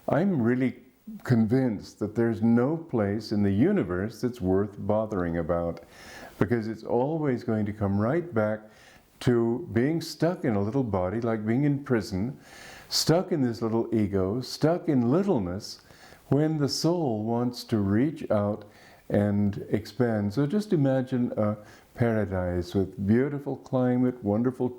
I'm really convinced that there's no place in the universe that's worth bothering about, because it's always going to come right back to being stuck in a little body, like being in prison, stuck in this little ego, stuck in littleness, when the soul wants to reach out and expand. So just imagine a paradise with beautiful climate, wonderful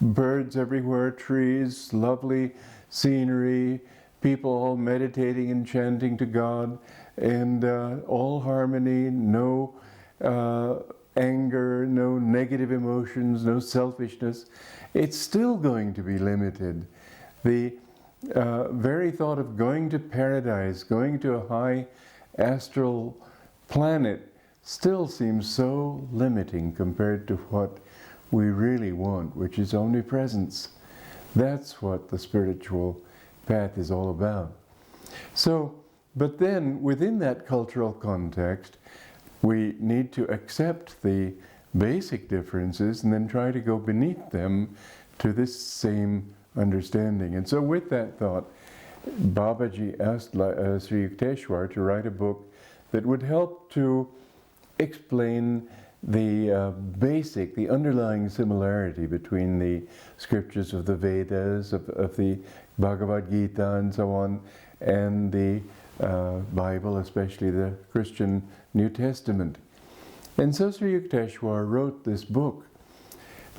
birds everywhere, trees, lovely scenery, people all meditating and chanting to God, and all harmony, no anger, no negative emotions, no selfishness. It's still going to be limited. The very thought of going to paradise, going to a high astral planet, still seems so limiting compared to what we really want, which is omnipresence. That's what the spiritual path is all about. So, but then within that cultural context, we need to accept the basic differences and then try to go beneath them to this same understanding. And so with that thought, Babaji asked Sri Yukteswar to write a book that would help to explain the basic, the underlying similarity between the scriptures of the Vedas, of the Bhagavad Gita and so on, and the Bible, especially the Christian New Testament. And so Sri Yukteswar wrote this book,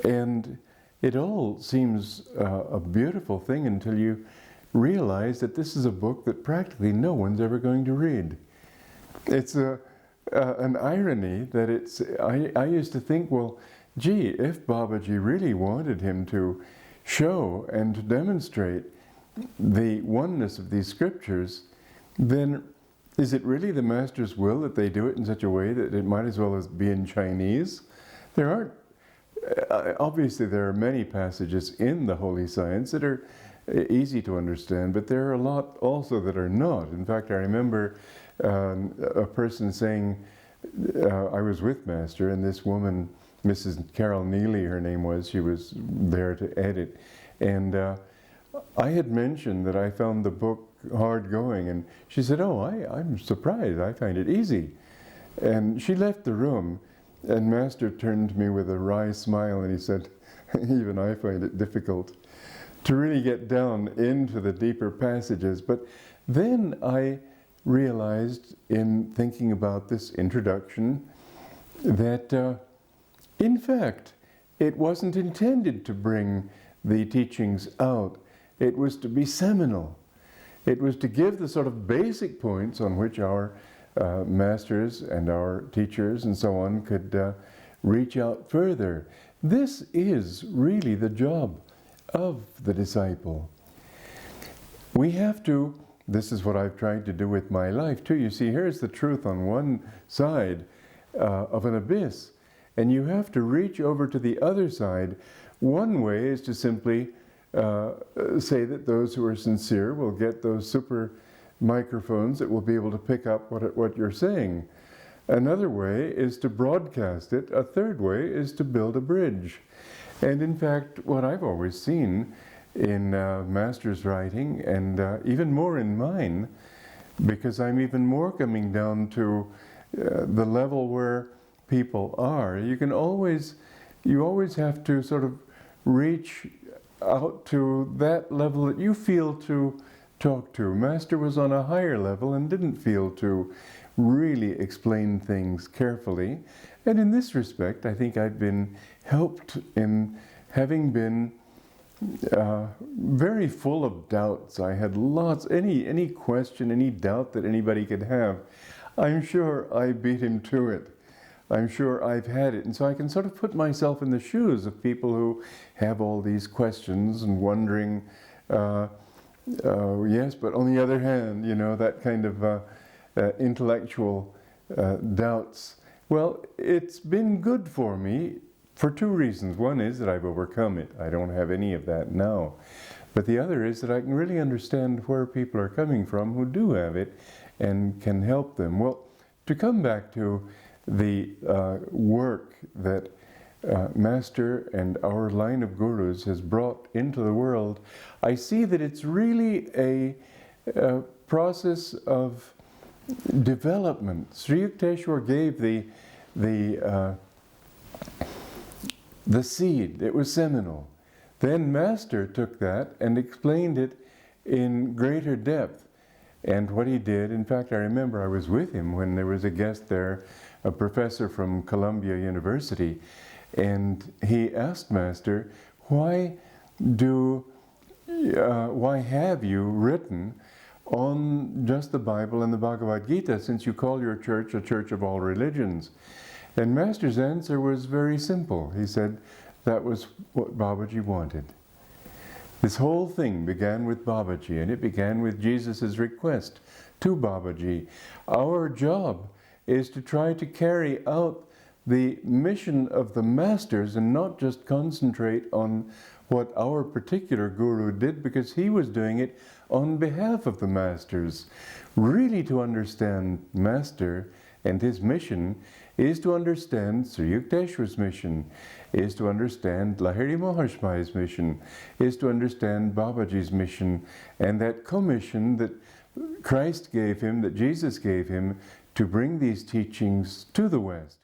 and it all seems a beautiful thing until you realize that this is a book that practically no one's ever going to read. It's an irony that it's, I used to think, well, gee, if Babaji really wanted him to show and to demonstrate the oneness of these scriptures, then is it really the Master's will that they do it in such a way that it might as well as be in Chinese? There aren't, obviously there are many passages in the Holy Science that are easy to understand, but there are a lot also that are not. In fact, I remember a person saying, I was with Master, and this woman, Mrs. Carol Neely, her name was, she was there to edit, and I had mentioned that I found the book hard going, and she said, oh, I'm surprised, I find it easy. And she left the room, and Master turned to me with a wry smile, and he said, even I find it difficult to really get down into the deeper passages. But then I realized in thinking about this introduction that in fact it wasn't intended to bring the teachings out. It was to be seminal. It was to give the sort of basic points on which our masters and our teachers and so on could reach out further. This is really the job of the disciple. We have to, this is what I've tried to do with my life too. You see, here's the truth on one side of an abyss, and you have to reach over to the other side. One way is to simply say that those who are sincere will get those super microphones that will be able to pick up what you're saying. Another way is to broadcast it. A third way is to build a bridge. And in fact, what I've always seen in Master's writing, and even more in mine, because I'm even more coming down to the level where people are, you always have to sort of reach out to that level that you feel to talk to. Master was on a higher level and didn't feel to really explain things carefully. And in this respect, I think I've been helped in having been very full of doubts. I had lots, any question, any doubt that anybody could have, I'm sure I beat him to it. I'm sure I've had it. And so I can sort of put myself in the shoes of people who have all these questions and wondering, yes, but on the other hand, you know, that kind of intellectual doubts. Well, it's been good for me for two reasons. One is that I've overcome it. I don't have any of that now. But the other is that I can really understand where people are coming from who do have it and can help them. Well, to come back to the work that Master and our line of gurus has brought into the world, I see that it's really process of development. Sri Yukteswar gave the seed. It was seminal. Then Master took that and explained it in greater depth. And what he did, in fact, I remember I was with him when there was a guest there, a professor from Columbia University, and he asked Master, why have you written on just the Bible and the Bhagavad Gita, since you call your church a church of all religions? And Master's answer was very simple. He said, that was what Babaji wanted. This whole thing began with Babaji, and it began with Jesus' request to Babaji. Our job is to try to carry out the mission of the Masters and not just concentrate on what our particular Guru did, because he was doing it on behalf of the Masters. Really, to understand Master and his mission is to understand Sri Yukteswar's mission, is to understand Lahiri Maharshmai's mission, is to understand Babaji's mission, and that commission that Christ gave him, that Jesus gave him, to bring these teachings to the West.